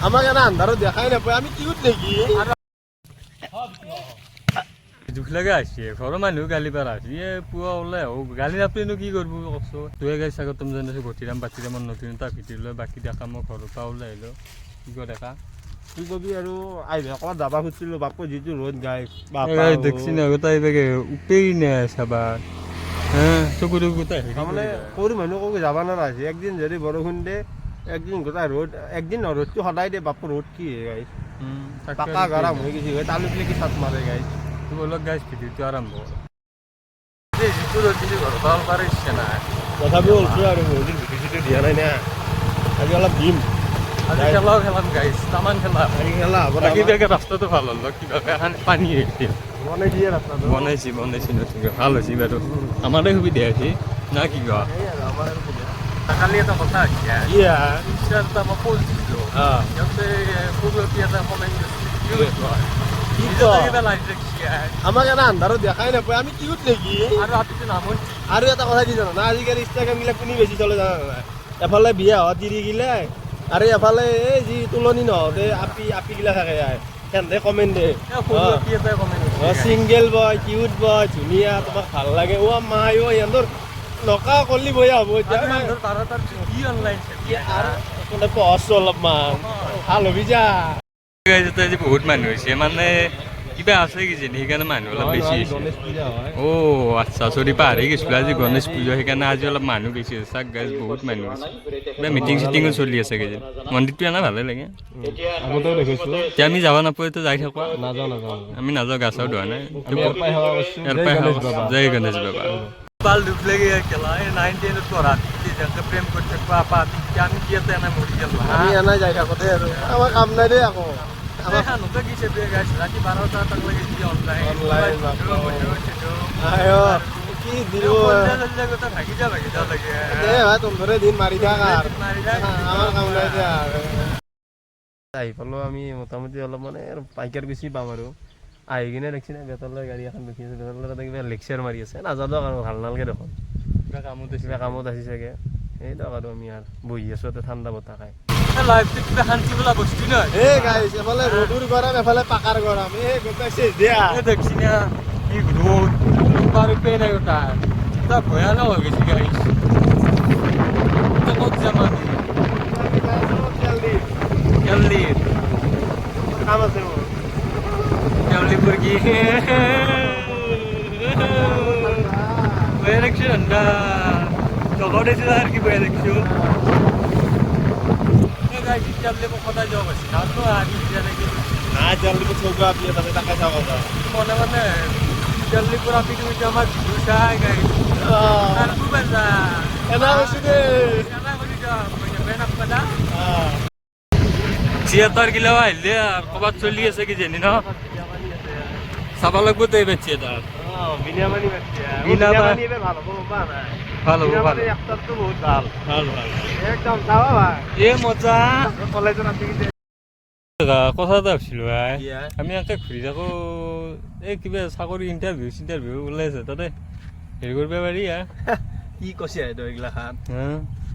আমাকে না আন্ধাৰও দেখাই না আমি কিউট দেখি দুখ লাগে আসছে ঘৰৰ মানুহ গালি পাৰা আছে পুৱা ওলাই গালি নাপাৰিনো কি কৰিব কওকচোন তুৱে গাই চাগত তুমি জানিছো ঘটিৰাম বাতিৰামৰ নতুন এটা ভিতৰি লৈ বাকী দেখা মই ঘৰৰ পৰা ওলাই আহিলোঁ কি কয় দেখা কি কবি আৰু আহিলে অকণমান যাবা খুজিছিলোঁ বাপু যিটো ৰ'দ গাই দেখছি না গোটাই বেগে উঠেই নাই চাবা চকু গোটাই তাৰমানে সৰু মানুহ কব যাবা নালাগে একদিন যদি বৰষুণ দে একদিন গোটাই ৰ'দ একদিন ৰ'দটো সদায় দে বাপু ৰ'দ কি গাই পাকা গৰম হৈ গৈছে তালু পেলে কি চাট মাৰে গাই অলপ গাইছ ভিডিঅ'টো আৰম্ভ যিটো ৰ'দ দিলে ঘৰৰ পৰা অলপ ইচ্ছা নাই তথাপিও ওলছোঁ আৰু বহুত দিন ভিডিঅ'টো দিয়া নাই না আজি অলপ দিম আজি খেলাও খেলাম গাইছ তামান খেলা আজি খেলা হ'ব বাকী বেগে ৰাস্তাটো ভাল হ'ল কিবা এখন পানী আহিছিল বনাই দিয়ে ৰাস্তাটো বনাইছি নতুনকৈ ভাল হৈছে বাৰু আমাৰে সুবিধা হৈছে না কি কোৱা কালি এটা কথা হৈছে ইনষ্টাত মই পষ্ট দিছিলোঁ সিহঁতে সৰুপি এটা কমেণ্ট আমাক এটা আন্ধাৰত দেখাই নাপায় আমি কিউট দেখি আৰু এটা কথা কি জানো না আজিকালি ইনষ্টাগ্ৰাম গিলা কোনে বেছি চলে জানা নাই এফালে বিয়া হোৱা তিৰি গিলা আৰু এফালে এই যি তুলনি নহওঁতে আপি গিলা থাকে সিহঁতে কমেণ্ট দে ছিংগেল বয় কিউট বয় ধুনীয়া তোমাক ভাল লাগে মাই সিহঁতৰ নকা কলি বয়া হ'ব এতিয়া পঢ়ছো অলপমান ভাল হবি যা আজি বহুত মানুহ হৈছে মানে কিবা আছে কিজানি সেইকাৰণে মানুহ অলপ বেছি হৈছে আচ্ছা চৰি পাহৰি গৈছিলোঁ আজি গণেশ পূজা সেইকাৰণে আজি অলপ মানুহ বেছি হৈছে চাক গাইজ বহুত মানুহ হৈছে কিবা মিটিং চিটিঙো চলি আছে কিজানি মন্দিৰটো এনে ভালে লাগে আগতেও দেখিছোঁ এতিয়া আমি যাব নাপাওঁতো যাই থাকোঁ নাযাওঁ আমি নাযাওঁ গা চাও ধোৱা নাই জয় জয় গণেশ বাবা ভাল দুখ লাগে খেলা 9-10 পঢ়া প্ৰেম কৰি থাকিব আপা আমি কি এটা এনে মৰি গেল আমি এনে যাই থাকোঁতে আৰু আমাৰ কাম নাই দেই আকৌ কি ৰাতি 12টা তাক লাগে কি দিলো ভাগি যা লাগে তোমৰে দিন মাৰি থাক আৰু আমাৰ কাম নাই দে আহি পালোঁ আমি মোটামুটি অলপ মানে পাইকাৰ বেছি পাম আৰু আহি কিনে দেখছি না বেতলৰ গাড়ী এখন দেখি আছে বেতলৰ তাতে কিবা লেকচাৰ মাৰি আছে নাজানো আৰু ভাল নালাগে দেখোন কিবা কামত আহি চাগে এই দিয়ক আৰু আমি আৰু বহি আছোঁ তাতে ঠাণ্ডা বতাহ খাই শান্তি বোলা বস্তু নহয় এফালে ৰ'দৰ গৰম এফালে পাকাৰ গৰম গোটাই চেচ দিয়া দেখছি না কি ৰ'দ পাৰ পে নাই ওটা এটা ভয়ানক হৈ গৈছে গাইছ ক'ত যাম আমি জলদি কাম আছে মোৰ জলদি পুরকি বয়ে দেখছো ঠান্ডা জগাও দেখছো আর কি বয়ে দেখছো কথা যাওয়া পারছি না তো আগে না জলদি চলবে আপনি তাতে টাকা যাওয়া যায় মনে মনে জলদি পুরো আপনি তুমি আমার ভিডিও চাই গাই আর খুব বাজা এনা হইছে দে এনা হইছে মানে বেন আপনা থিয়েটার গিলা আইলে আর কবাত চলি আছে কি জানি না চাবা লাগবো তো এবার থিয়েটার বিনামানি বাচ্চা বিনামানি এবার ভালো বাবা না ভালো ভালো একটা তো বহুত ভাল ভালো একদম যাওয়া ভাই এ মজা কলেজের আপনি কি কথা এটা ভাবছিলো ভাই আমি একে ঘূৰি থাকো এই কিবা চাকৰি ইণ্টাৰভিউ ওলাইছে তাতে হেৰি কৰিব পাৰি কি কৈছে এইগিলা খান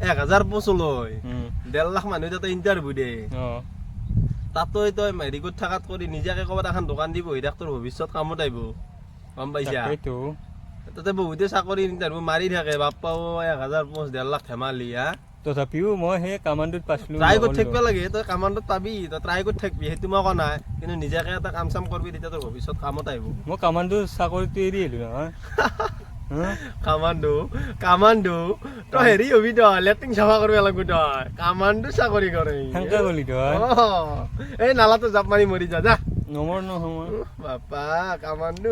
1000 পোষ্ট লয় 1.5 লাখ মানুহ তাতে ইণ্টাৰভিউ দিয়ে তাতো তই মেডিকত থাকাত কৰি নিজাকে ক'ৰবাত এখন দোকান দি বহি থাক তোৰ ভৱিষ্যত কামত আহিব গম পাইছা তাতে বহুতে চাকৰি ইণ্টাৰভিউ মাৰি থাকে বাপ্পাও 1000 পোষ্ট 1.5 লাখ ধেমালি তথাপিও মই সেই কামাণ্ডত পাইছিলোঁ ট্ৰাই কৰি থাকিব লাগে তই কামাণ্ডত পাবি তই ট্ৰাই কৰি থাকিবি সেইটো মই কোৱা নাই কিন্তু নিজাকে এটা কাম চাম কৰিবি তেতিয়া তোৰ ভৱিষ্যত কামত আহিব মই কামাণ্ডৰ চাকৰিটো এৰি আহিলোঁ নহয় কামাণ্ডো তই হেৰি হবি তই লেট্ৰিন চাফা কৰিব লাগিব তই কামাণ্ডো চাকৰি কৰে সেনেকৈ গ'লি তই এই নালাটো জাপ মাৰি মৰি যা নমৰ নহয় বাপা কামাণ্ডো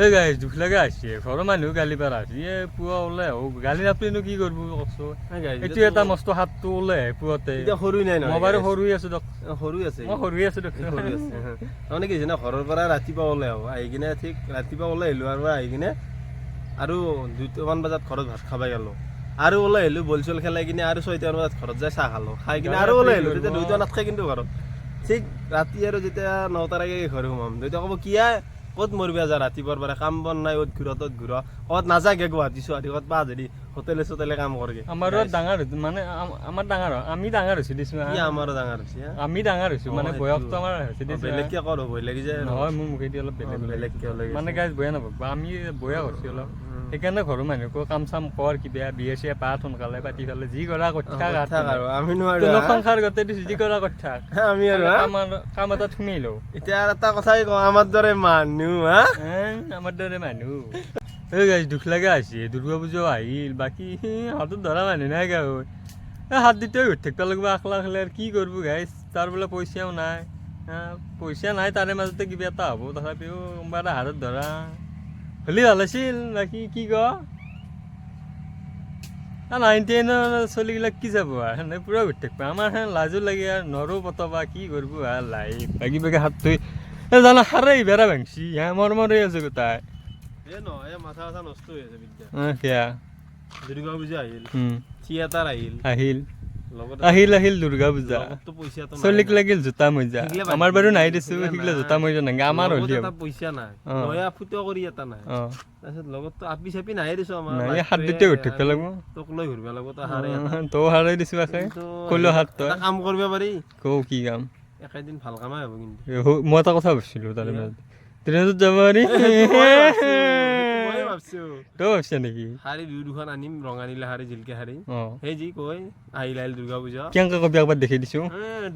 এই গাইছ দুখ লাগে আসছে ঘৰৰ মানুহ গালি পাৰা আছে পুৱা ওলাই গালি নাপাৰিনো কি কৰিব কওকচোন এইটো এটা মস্ত হাতটো ওলাই পুৱাতে সৰু নাই মই বাৰু সৰু আছো দক সৰু আছে মই সৰু আছো দক তাৰমানে কি জানা ঘৰৰ পৰা ৰাতিপুৱা ওলাই আহোঁ আহি কিনে ঠিক ৰাতিপুৱা ওলাই আহিলোঁ আৰু আহি কিনে আৰু 2টামান বজাত ঘৰত ভাত খাব গ'লোঁ আৰু ওলাই আহিলোঁ বল চল খেলাই কিনে আৰু 6টামান বজাত ঘৰত যাই চাহ খালোঁ খাই কিনে আৰু ওলাই আহিলোঁ তেতিয়া 2টা নাথাকে কিন্তু ঘৰত ঠিক ৰাতি আৰু যেতিয়া 9টাৰ আগে ঘৰ সোমাম দেউতা ক'ব কি ক'ত মৰিবা যা ৰাতিপুৱাৰ পৰা কাম বন নাই অত ঘূৰা তত ঘূৰা ক'ত নাযাগে গুৱাহাটী ক'ত পা যদি হোটেলে চোটেলে কাম কৰগে আমাৰো ডাঙৰ মানে আমাৰ ডাঙৰ আমি ডাঙৰ হৈছো দিছো আমাৰো ডাঙৰ হৈছে আমি ডাঙৰ হৈছো মানে বয়সটো আমাৰ হৈছে দিছো বেলেগকে কৰ ভয় লাগি যায় নহয় মোৰ মুখেদি অলপ বেলেগকে মানে গাইজ বয়া নাপাব আমি বয়া হৈছো অলপ সেইকাৰণে ঘৰৰ মানুহকো কাম চাম কৰ কিবা বিয়া চিয়া পাত সোনকালে পাতি পেলাই যি কৰা কথা আৰু আমি নোৱাৰো সংসাৰ গোটেই দিছো যি কৰা কথা আমি আৰু কাম এটা থুমেই লওঁ এতিয়া আৰু এটা কথাই কওঁ আমাৰ দৰে মানুহ আমাৰ দৰে মানুহ এই গাইজ দুখ লগা হৈছে দুৰ্গা পূজাও আহিল বাকী হাতত ধৰা মানুহ নাই গাঁও হাত দিতে ঘূৰি থাকিব লাগিব আখলা খালে কি কৰিব গাইজ তাৰ বোলে পইচাও নাই পইচা নাই তাৰে মাজতে কিবা এটা হ'ব তথাপিও কোনোবা এটা হাতত ধৰা হ'লে ভাল আছিল বাকী কি ক 9-10 চলিগিলাক কি যাব আৰু সেনে পূৰা ঘূৰি থাকিব আমাৰ সেন লাজো লাগে আৰু নৰো পতবা কি কৰিব আৰু লাইফ বাকী বাকী হাত থৈ জানা সাৰে বেৰা ভাংছি মৰমৰে আছে গোটাই মাথা চাথা নষ্ট হৈ আছে বিদ্যা সেয়া দুৰ্গা পূজা আহিল থিয়েটাৰ আহিল দুৰ্গা পূজা চলিক লাগিল জোতা মজা আমাৰ বাৰু নাই দিছো শিকলে জোতা মজা নাগে আমাৰ হলিও পইচা নাই নয়া ফুটো কৰি এটা নাই তাৰপিছত লগততো আপি চাপি নাই দিছো আমাৰ নাই হাত দিতে ঘূৰি থাকিব লাগিব তোক লৈ ঘূৰিব লাগিব তই হাৰে তই হাৰাই দিছো আখে কলো হাত তই কাম কৰিব পাৰি কও কি কাম একেদিন ভাল কামেই হ'ব কিন্তু মই এটা কথা ভাবিছিলো তাৰে মাজত ট্ৰেইনত যাব পাৰি তই ভাবছা নেকি শাৰী দুখন আনিম ৰঙানীলা শাৰী জিলকে শাৰী সেই যি কয় আহিল দুৰ্গা পূজা কেনেকে কবি একবাৰ দেখি দিছো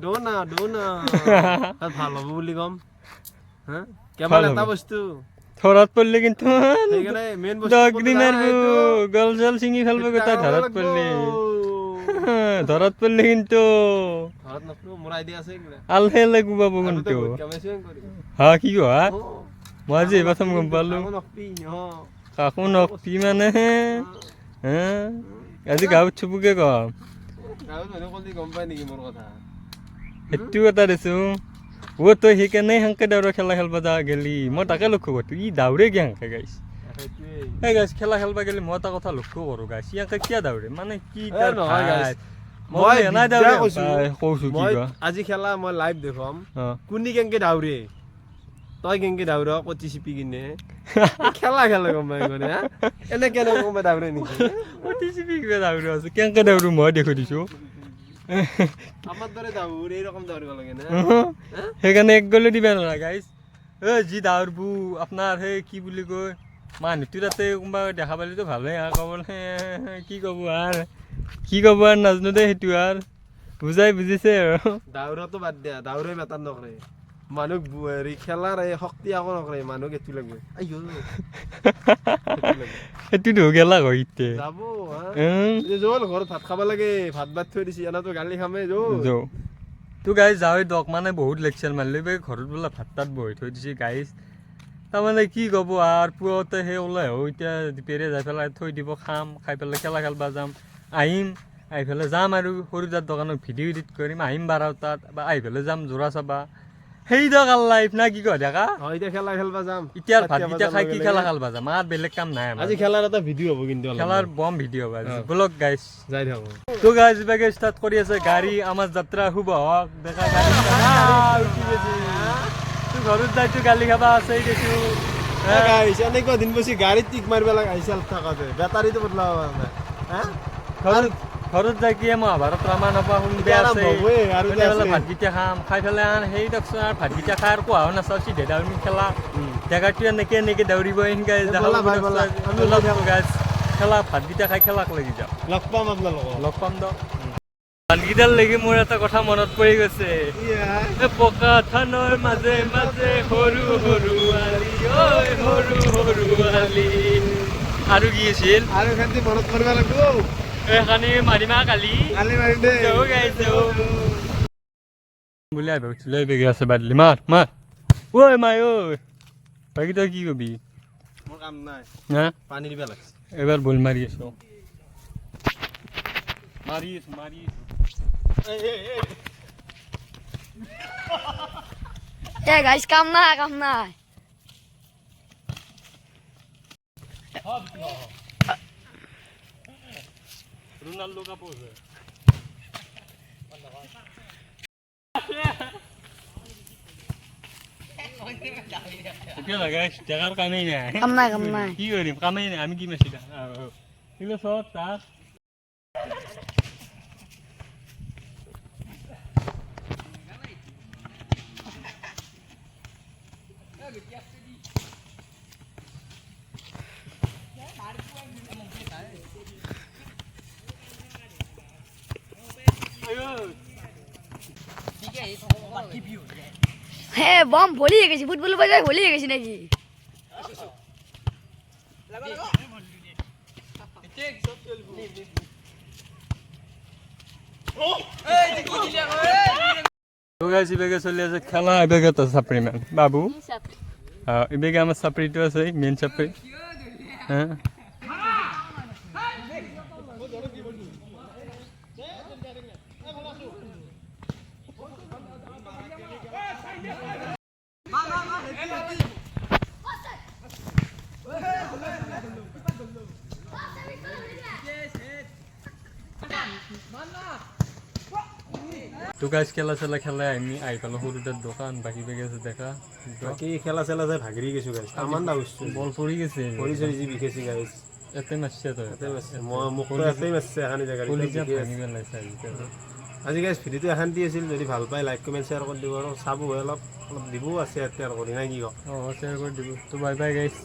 দৌনা ভাল হ'ব বুলি কম কেৱল এটা বস্তু ধৰাত পৰিলে কিন্তু সেইকাৰণে মেইন দগৰি মাৰিব গল জল ছিঙি ফেলব গোটা ধৰাত পৰিলে কিন্তু মোৰ আইডিয়া আছে আলহে লাগিব কিন্তু হা কি কোৱা মই আজি প্ৰথম গম পালো কাকো নকপি মানে আজি গাঁৱত চুপুকে কম গম পাই নেকি মোৰ কথা সেইটো কথা দেছো তই সেইকাৰণে সেনেকে দৌৰা খেলা খেলবা যা গেলি মই তাকে লক্ষ্য কৰিছো ই দাউৰে কি সেনেকে গাইছ গাইছ খেলা খেলবা গেলি মই এটা কথা লক্ষ্য কৰো গাইছ ইয়াকে কিয় দাউৰে মানে কি আজি খেলা মই লাইভ দেখাম কোনি কেনেকে দাউৰে তই কেনেকে দাউৰ কচি চিপি কিনে খেলা গম পাই গ'লে এনে কেনেকে গম পাই দাউৰে নেকি কচি চিপি কিবা দাউৰ আছে কেনেকে দাউৰো মই দেখুৱাই দিছো আমাৰ দৰে দাউৰ এইৰকম দাউৰিব লাগে না সেইকাৰণে এক গ'লে দিবা নোৱাৰা গাইছ যি দাউৰবো আপোনাৰ সেই কি বুলি কয় মানুহটো তাতে কোনোবা দেখা পালেতো ভালেই ক'বলৈ কি ক'ব আৰু নাজানো দে সেইটো আৰু বুজাই বুজিছে আৰু দাউৰাটো বাদ দিয়া দাউৰে মেটাৰ নকৰে মানুহ হেৰি খেলাৰ শক্তি আকৌ নকৰে মানুহক এইটো লাগবে সেইটোতো গেলা হয় এতিয়া যাব জল ঘৰত ভাত খাব লাগে ভাত থৈ দিছি এনাতো গালি খামে তো গাইজ যাওঁৱে দক মানে বহুত লেকচাৰ মাৰিলে ঘৰত বোলে ভাত তাত বহি থৈ দিছে গাইজ তাৰমানে কি ক'ব আৰু পুৱাতে সেই ওলাই এতিয়া পেৰে যাই পেলাই থৈ দিব খাম খাই পেলাই খেলা খেলবা যাম আহিম আহি পেলাই যাম আৰু সৰু তাত দোকানত ভিডিঅ' এডিট কৰিম আহিম 12টাত বা আহি পেলাই যাম জোৰা চাবা সেই দোকান লাইফ না কি কয় দেখা এতিয়া খেলা খেলবা যাম এতিয়া ভাতকেইটা খাই কি খেলা খেলবা যাম আৰু বেলেগ কাম নাই আজি খেলাৰ এটা ভিডিঅ' হ'ব কিন্তু খেলাৰ বম ভিডিঅ' হ'ব আজি ব্লগ গাইজ যাই থাকো তো গাইজ বাগে ষ্টাৰ্ট কৰি আছে গাড়ী আমাৰ যাত্ৰা শুভ হওক দেখা গাড়ী ঘৰত যাইতো গালি খাবা আছে দেখিছো এনেকুৱা দিন বছি গাড়ীত টিক মাৰিব লাগে আহিছে থাকোতে বেটাৰীটো বদলাব ঘৰত যাই কি মহাভাৰত ৰামায়ণ নাপা শুন বেয়া আছে ভাতকেইটা খাম খাই পেলাই সেই দেখোন আৰু ভাতকেইটা খাই আৰু কোৱাও নাচাওঁ চিধে দাউৰি খেলা জেগাটো এনেকে দাউৰিব খেলা ভাতকেইটা খাই খেলাক লাগি যাওঁ লগ পাম আপোনালোকক লগ পাম দ ভাতকেইটাৰ লাগি মোৰ এটা কথা মনত পৰি গৈছে পকা থানৰ মাজে মাজে সৰু সৰু আলি আৰু কি আছিল আৰু খান্তি মনত কৰিব লাগিব এখানি মাৰিমা কালি বুলি ভাবিছিলো বেগে আছে বাদলি মাৰ ঐ মাই ঐ বাকী তই কি কবি মোৰ কাম নাই হা পানী দিব লাগছে এবাৰ বল মাৰি আছো গাইস কাম নাই Ronaldo का पोज है এতিয়া লাগাই টেকাৰ কামেই নাই কাম নাই কাম নাই কি কৰিম কামেই নাই আমি কি মাছি কিন্তু চব তাত হে বম ভলি হয়ে গেছি ফুটবল বাজায় ভলি হয়ে গেছি নাকি তো গাইস ইবেগে চলি আছে খেলা ইবেগে তো সাপৰি মান বাবু ইবেগে আমাৰ সাপৰিটো আছে মেইন সাপৰি হ্যাঁ তো গাইস খেলা চেলা খেলাই আমি আহি পালো সৰুটাৰ দোকান বাকী বেগে আছে দেখা বাকী খেলা চেলা চাই ভাগৰি গৈছো গাইছ আমান দা হৈছো বল পৰি গৈছে পৰি চৰি যি বিশেষি গাইছ এতে মাৰছে তই এতে মাছে মই মোক তো এতেই মাছে এখানি জাগা কলিজা ভাঙি পেলাইছে আজিকালি আজি গাইছ ভিডিঅ'টো এখান্তি আছিল যদি ভাল পাই লাইক কমেণ্ট শ্বেয়াৰ কৰি দিব আৰু চাব অলপ অলপ দিবও আছে ইয়াতে আৰু কৰি নাই কি কওঁ শ্বেয়াৰ কৰি দিব তো বাই বাই গাইছ